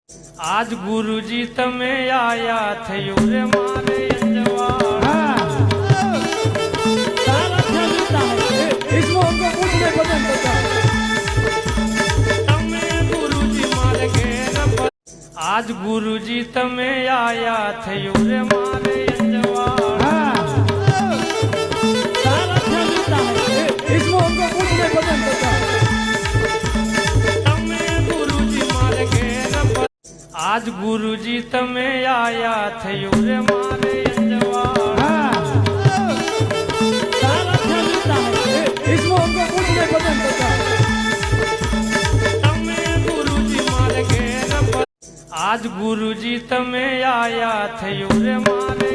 आज गुरुजी तमे आया थयो रे मारे अंजवाड़ा। इसमें हमको कुछ नहीं पता चलता। तमे गुरुजी मारे घेर आज गुरुजी तमे आया थयो रे मारे अंजवाड़ा। इसमें हमको कुछ नहीं पता चलता। आज गुरुजी तमे आया थयो रे मारे अंजवाड़ा। इसमें हमको कुछ नहीं पता चलता। तमे गुरुजी मारे घेर आज गुरुजी तमे आया थयो रे मारे